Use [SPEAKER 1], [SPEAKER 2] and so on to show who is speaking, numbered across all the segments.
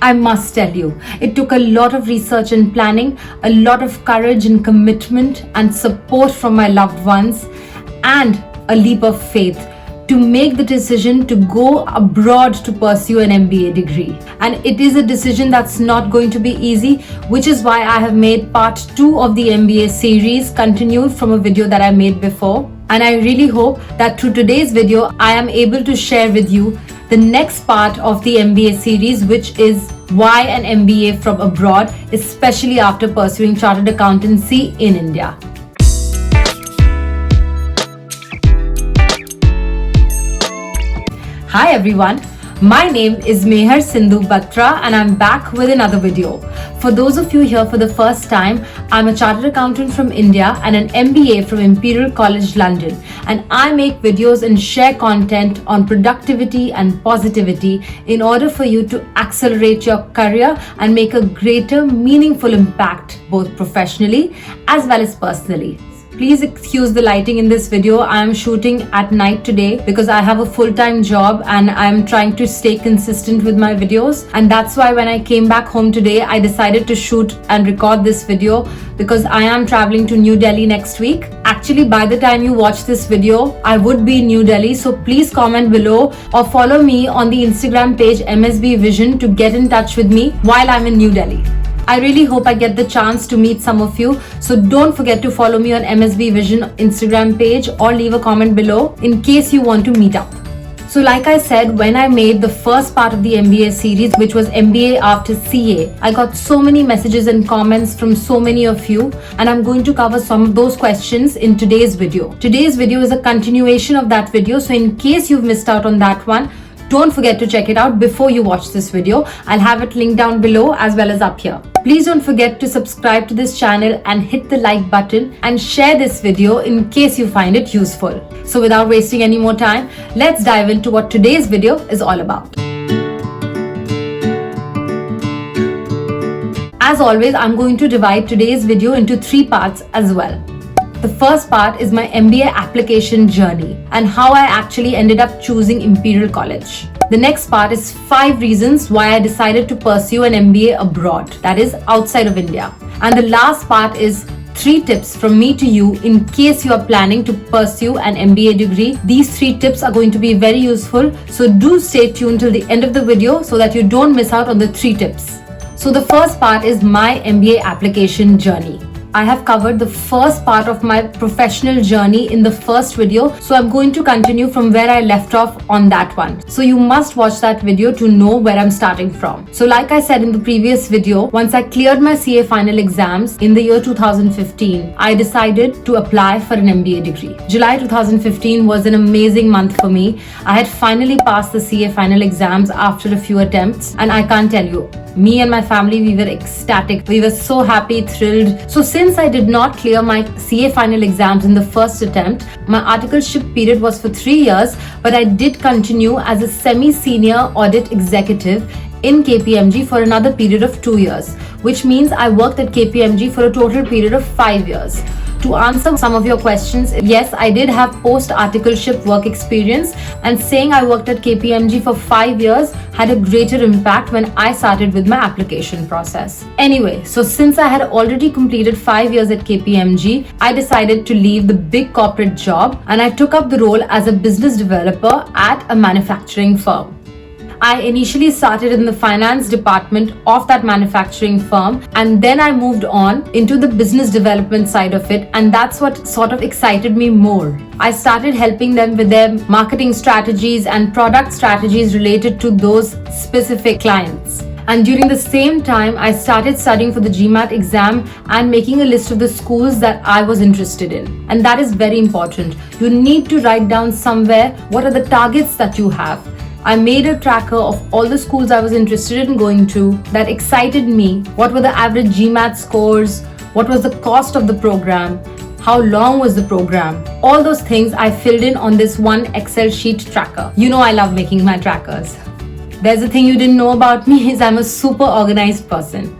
[SPEAKER 1] I must tell you, it took a lot of research and planning, a lot of courage and commitment and support from my loved ones, and a leap of faith to make the decision to go abroad to pursue an MBA degree. And it is a decision that's not going to be easy, which is why I have made part 2 of the MBA series, continued from a video that I made before. And I really hope that through today's video, I am able to share with you the next part of the MBA series, which is why an MBA from abroad, especially after pursuing Chartered Accountancy in India. Hi everyone, my name is Mehar Sindhu Batra and I'm back with another video. For those of you here for the first time, I'm a Chartered Accountant from India and an MBA from Imperial College London, and I make videos and share content on productivity and positivity in order for you to accelerate your career and make a greater meaningful impact both professionally as well as personally. Please excuse the lighting in this video. I am shooting at night today because I have a full-time job and I am trying to stay consistent with my videos. And that's why when I came back home today, I decided to shoot and record this video because I am traveling to New Delhi next week. Actually, by the time you watch this video, I would be in New Delhi. So please comment below or follow me on the Instagram page MSB Vision to get in touch with me while I'm in New Delhi. I really hope I get the chance to meet some of you. So don't forget to follow me on MSB Vision Instagram page or leave a comment below in case you want to meet up. So like I said, when I made the first part of the MBA series, which was MBA after CA, I got so many messages and comments from so many of you, and I'm going to cover some of those questions in today's video. Today's video is a continuation of that video. So in case you've missed out on that one, don't forget to check it out before you watch this video. I'll have it linked down below as well as up here. Please don't forget to subscribe to this channel and hit the like button and share this video in case you find it useful. So without wasting any more time, let's dive into what today's video is all about. As always, I'm going to divide today's video into 3 parts as well. The first part is my MBA application journey and how I actually ended up choosing Imperial College. The next part is 5 reasons why I decided to pursue an MBA abroad, that is outside of India. And the last part is 3 tips from me to you in case you are planning to pursue an MBA degree. These 3 tips are going to be very useful, so do stay tuned till the end of the video so that you don't miss out on the 3 tips. So the first part is my MBA application journey. I have covered the first part of my professional journey in the first video, so I'm going to continue from where I left off on that one. So you must watch that video to know where I'm starting from. So like I said in the previous video, once I cleared my CA final exams in the year 2015, I decided to apply for an MBA degree. July 2015 was an amazing month for me. I had finally passed the CA final exams after a few attempts, and I can't tell you, me and my family, we were ecstatic. We were so happy, thrilled. So since I did not clear my CA final exams in the first attempt, my articleship period was for 3 years, but I did continue as a semi-senior audit executive in KPMG for another period of 2 years, which means I worked at KPMG for a total period of 5 years. To answer some of your questions, yes, I did have post-articleship work experience, and saying I worked at KPMG for 5 years had a greater impact when I started with my application process. Anyway, so since I had already completed 5 years at KPMG, I decided to leave the big corporate job and I took up the role as a business developer at a manufacturing firm. I initially started in the finance department of that manufacturing firm, and then I moved on into the business development side of it, and that's what sort of excited me more. I started helping them with their marketing strategies and product strategies related to those specific clients. And during the same time, I started studying for the GMAT exam and making a list of the schools that I was interested in. And that is very important. You need to write down somewhere what are the targets that you have. I made a tracker of all the schools I was interested in going to that excited me. What were the average GMAT scores? What was the cost of the program? How long was the program? All those things I filled in on this one Excel sheet tracker. You know I love making my trackers. There's a thing you didn't know about me is I'm a super organized person.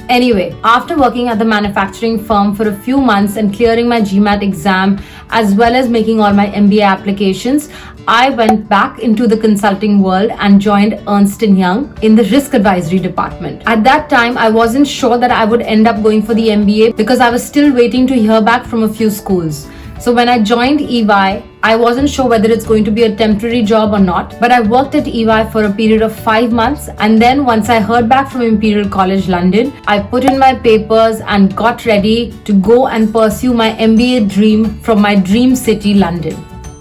[SPEAKER 1] Anyway, after working at the manufacturing firm for a few months and clearing my GMAT exam as well as making all my MBA applications, I went back into the consulting world and joined Ernst & Young in the risk advisory department. At that time, I wasn't sure that I would end up going for the MBA because I was still waiting to hear back from a few schools. So when I joined EY, I wasn't sure whether it's going to be a temporary job or not, but I worked at EY for a period of 5 months, and then once I heard back from Imperial College London, I put in my papers and got ready to go and pursue my MBA dream from my dream city, London.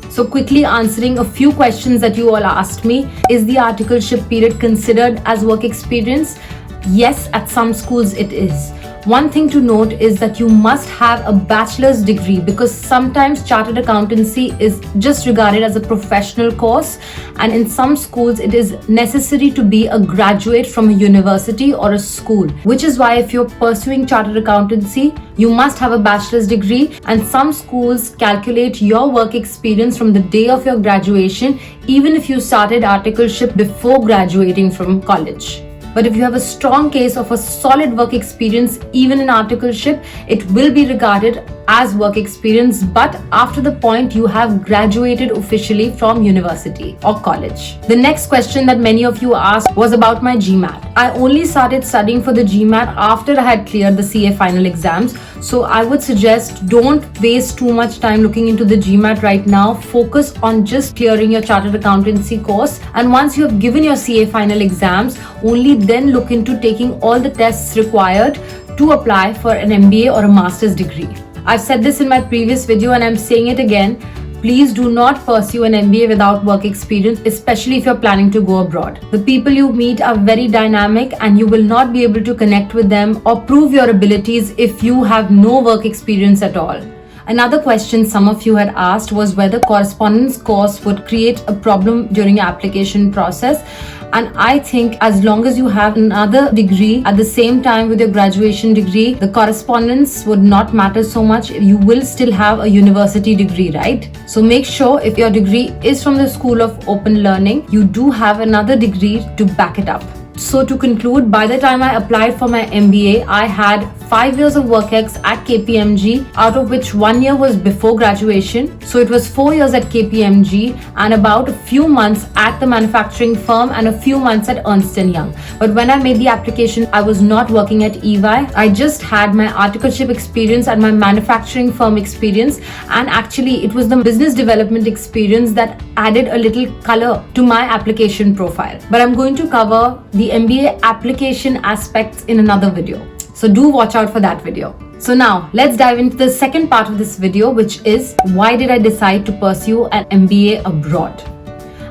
[SPEAKER 1] So quickly answering a few questions that you all asked me. Is the articleship period considered as work experience? Yes, at some schools it is. One thing to note is that you must have a bachelor's degree because sometimes Chartered Accountancy is just regarded as a professional course, and in some schools it is necessary to be a graduate from a university or a school, which is why if you're pursuing Chartered Accountancy, you must have a bachelor's degree, and some schools calculate your work experience from the day of your graduation, even if you started articleship before graduating from college. But if you have a strong case of a solid work experience, even in articleship, it will be regarded as work experience, but after the point you have graduated officially from university or college. The next question that many of you asked was about my GMAT. I only started studying for the GMAT after I had cleared the CA final exams. So I would suggest don't waste too much time looking into the GMAT right now. Focus on just clearing your Chartered Accountancy course. And once you have given your CA final exams, only then look into taking all the tests required to apply for an MBA or a master's degree. I've said this in my previous video and I'm saying it again. Please do not pursue an MBA without work experience, especially if you're planning to go abroad. The people you meet are very dynamic and you will not be able to connect with them or prove your abilities if you have no work experience at all. Another question some of you had asked was whether correspondence course would create a problem during your application process. And I think as long as you have another degree at the same time with your graduation degree, the correspondence would not matter so much. You will still have a university degree, right? So make sure if your degree is from the School of Open Learning, you do have another degree to back it up. So to conclude, by the time I applied for my MBA, I had 5 years of work ex at KPMG, out of which 1 year was before graduation. So it was 4 years at KPMG and about a few months at the manufacturing firm and a few months at Ernst & Young. But when I made the application, I was not working at EY. I just had my articleship experience and my manufacturing firm experience. And actually, it was the business development experience that added a little color to my application profile. But I'm going to cover the MBA application aspects in another video. So do watch out for that video. So now let's dive into the second part of this video, which is why did I decide to pursue an MBA abroad?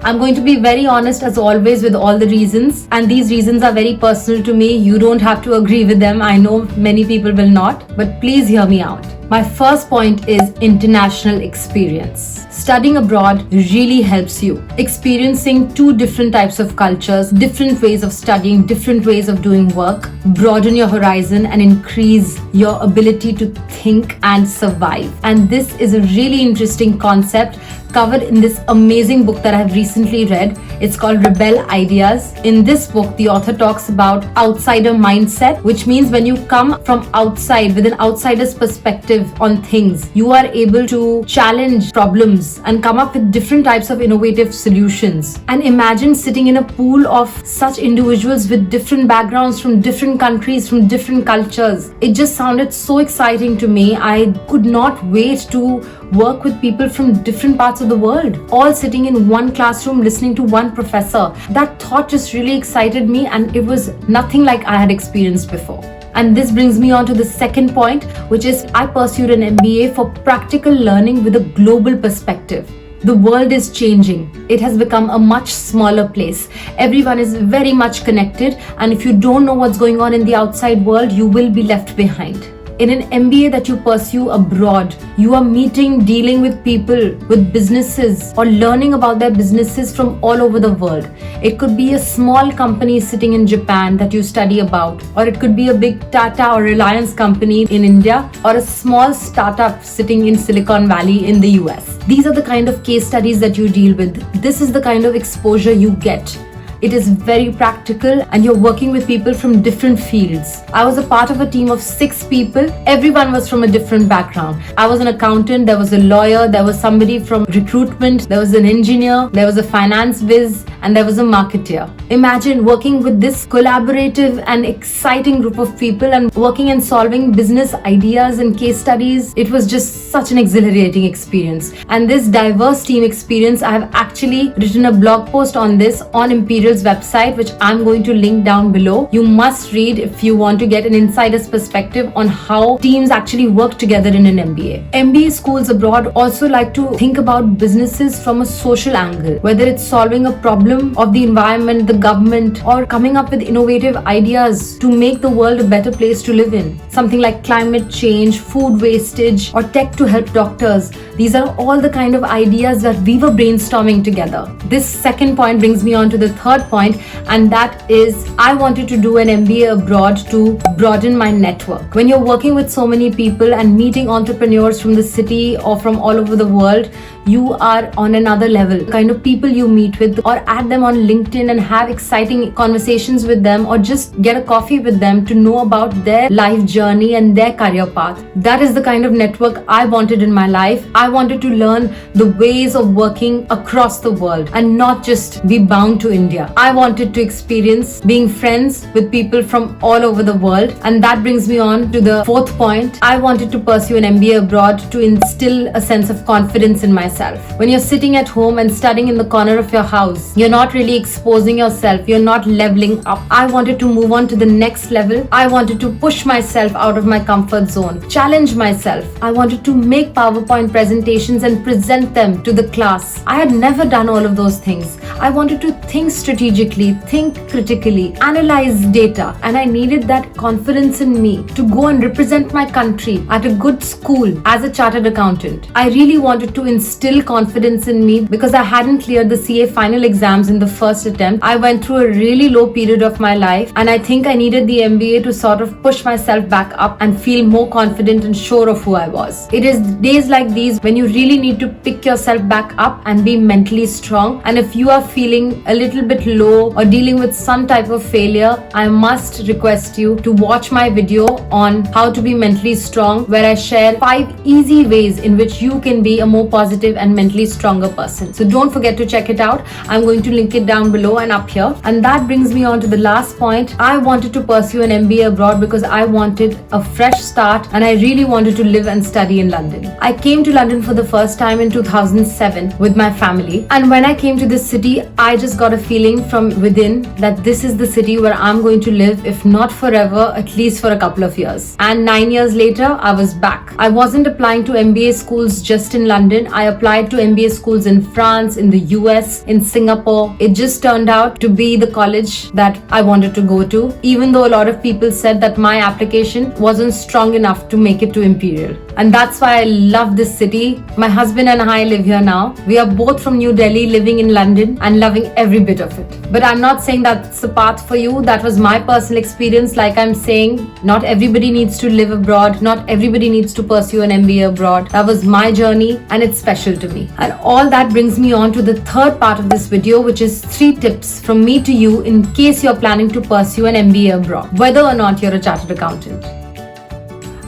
[SPEAKER 1] I'm going to be very honest as always with all the reasons, and these reasons are very personal to me. You don't have to agree with them. I know many people will not, but please hear me out. My first point is international experience. Studying abroad really helps you. Experiencing two different types of cultures, different ways of studying, different ways of doing work, broaden your horizon and increase your ability to think and survive. And this is a really interesting concept covered in this amazing book that I have recently read. It's called Rebel Ideas. In this book, the author talks about outsider mindset, which means when you come from outside with an outsider's perspective on things, you are able to challenge problems and come up with different types of innovative solutions. And imagine sitting in a pool of such individuals with different backgrounds from different countries, from different cultures. It just sounded so exciting to me. I could not wait to work with people from different parts of the world, all sitting in one classroom listening to one professor. That thought just really excited me, and it was nothing like I had experienced before. And this brings me on to the second point, which is I pursued an MBA for practical learning with a global perspective. The world is changing. It has become a much smaller place. Everyone is very much connected, and if you don't know what's going on in the outside world, you will be left behind. In an MBA that you pursue abroad, you are meeting, dealing with people, with businesses, or learning about their businesses from all over the world. It could be a small company sitting in Japan that you study about, or it could be a big Tata or Reliance company in India, or a small startup sitting in Silicon Valley in the US. These are the kind of case studies that you deal with. This is the kind of exposure you get. It is very practical and you're working with people from different fields. I was a part of a team of 6 people. Everyone was from a different background. I was an accountant, there was a lawyer, there was somebody from recruitment, there was an engineer, there was a finance whiz, and there was a marketer. Imagine working with this collaborative and exciting group of people and working and solving business ideas and case studies. It was just such an exhilarating experience. And this diverse team experience, I have actually written a blog post on this on Imperial's website, which I'm going to link down below. You must read if you want to get an insider's perspective on how teams actually work together in an MBA. MBA schools abroad also like to think about businesses from a social angle, whether it's solving a problem of the environment, the government, or coming up with innovative ideas to make the world a better place to live in. Something like climate change, food wastage, or tech to help doctors. These are all the kind of ideas that we were brainstorming together. This second point brings me on to the third point, and that is I wanted to do an MBA abroad to broaden my network. When you're working with so many people and meeting entrepreneurs from the city or from all over the world, you are on another level. The kind of people you meet with, or add them on LinkedIn and have exciting conversations with them, or just get a coffee with them to know about their life journey and their career path. That is the kind of network I wanted in my life. I wanted to learn the ways of working across the world and not just be bound to India. I wanted to experience being friends with people from all over the world. And that brings me on to the fourth point. I wanted to pursue an MBA abroad to instill a sense of confidence in myself. When you're sitting at home and studying in the corner of your house, you're not really exposing yourself, you're not leveling up. I wanted to move on to the next level. I wanted to push myself out of my comfort zone, challenge myself. I wanted to make PowerPoint presentations and present them to the class. I had never done all of those things. I wanted to think strategically, think critically, analyze data, and I needed that confidence in me to go and represent my country at a good school as a chartered accountant. I really wanted to instill confidence in me because I hadn't cleared the CA final exams in the first attempt. I went through a really low period of my life, and I think I needed the MBA to sort of push myself back up and feel more confident and sure of who I was. It is days like these when you really need to pick yourself back up and be mentally strong. And if you are feeling a little bit low or dealing with some type of failure, I must request you to watch my video on how to be mentally strong, where I share 5 easy ways in which you can be a more positive and mentally stronger person. So don't forget to check it out. I'm going to link it down below and up here. And that brings me on to the last point. I wanted to pursue an MBA abroad because I wanted a fresh start and I really wanted to live and study in London. I came to London for the first time in 2007 with my family, and when I came to this city, I just got a feeling from within that this is the city where I'm going to live, if not forever, at least for a couple of years. And 9 years later, I was back. I wasn't applying to MBA schools just in London. I applied to MBA schools in France, in the US, in Singapore. It just turned out to be the college that I wanted to go to, even though a lot of people said that my application wasn't strong enough to make it to Imperial. And that's why I love this city. My husband and I live here now. We are both from New Delhi, living in London and loving every bit of it. But I'm not saying that's the path for you. That was my personal experience. Like I'm saying, not everybody needs to live abroad. Not everybody needs to pursue an MBA abroad. That was my journey and it's special to me. And all that brings me on to the third part of this video, which is 3 tips from me to you in case you're planning to pursue an MBA abroad, whether or not you're a chartered accountant.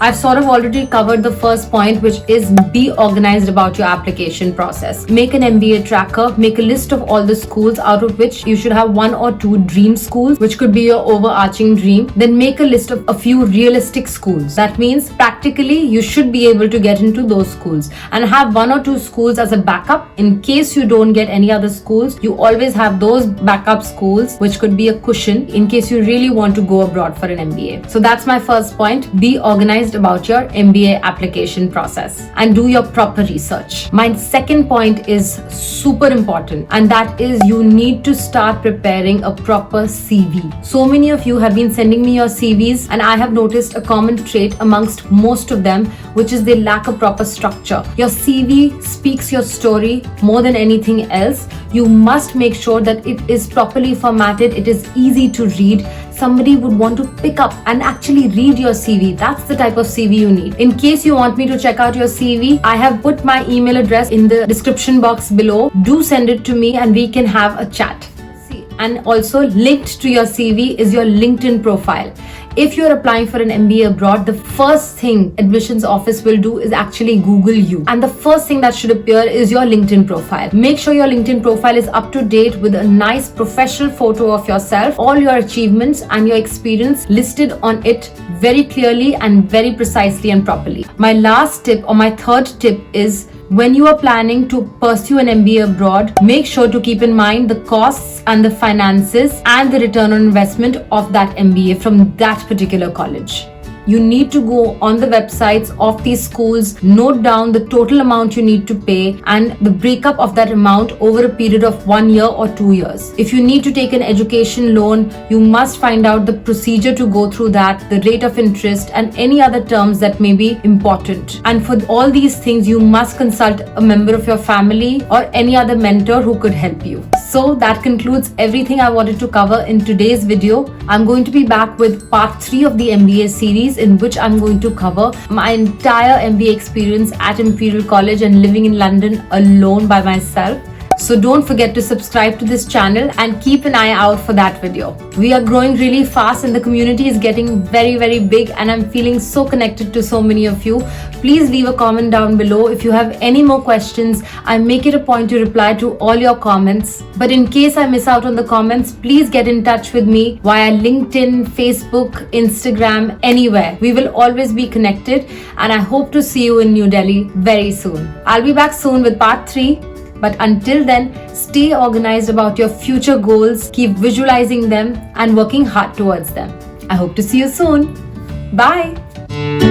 [SPEAKER 1] I've sort of already covered the first point, which is be organized about your application process. Make an MBA tracker, make a list of all the schools out of which you should have 1 or 2 dream schools, which could be your overarching dream. Then make a list of a few realistic schools. That means practically you should be able to get into those schools, and have 1 or 2 schools as a backup. In case you don't get any other schools, you always have those backup schools, which could be a cushion in case you really want to go abroad for an MBA. So that's my first point. Be organized about your MBA application process and do your proper research. My second point is super important, and that is you need to start preparing a proper CV. So many of you have been sending me your CVs, and I have noticed a common trait amongst most of them, which is they lack a proper structure. Your CV speaks your story more than anything else. You must make sure that it is properly formatted, it is easy to read. Somebody would want to pick up and actually read your CV. That's the type of CV you need. In case you want me to check out your CV, I have put my email address in the description box below. Do send it to me and we can have a chat. and also linked to your CV is your LinkedIn profile. If you're applying for an MBA abroad, the first thing admissions office will do is actually Google you. And the first thing that should appear is your LinkedIn profile. Make sure your LinkedIn profile is up to date with a nice professional photo of yourself, all your achievements and your experience listed on it very clearly and very precisely and properly. My last tip, or my third tip, is when you are planning to pursue an MBA abroad, make sure to keep in mind the costs and the finances and the return on investment of that MBA from that particular college. You need to go on the websites of these schools, note down the total amount you need to pay and the breakup of that amount over a period of 1 year or 2 years. If you need to take an education loan, you must find out the procedure to go through that, the rate of interest and any other terms that may be important. And for all these things, you must consult a member of your family or any other mentor who could help you. So that concludes everything I wanted to cover in today's video. I'm going to be back with part 3 of the MBA series, in which I'm going to cover my entire MBA experience at Imperial College and living in London alone by myself. So don't forget to subscribe to this channel and keep an eye out for that video. We are growing really fast and the community is getting very, very big and I'm feeling so connected to so many of you. Please leave a comment down below if you have any more questions. I make it a point to reply to all your comments. But in case I miss out on the comments, please get in touch with me via LinkedIn, Facebook, Instagram, anywhere. We will always be connected and I hope to see you in New Delhi very soon. I'll be back soon with part 3. But until then, stay organized about your future goals, keep visualizing them and working hard towards them. I hope to see you soon. Bye.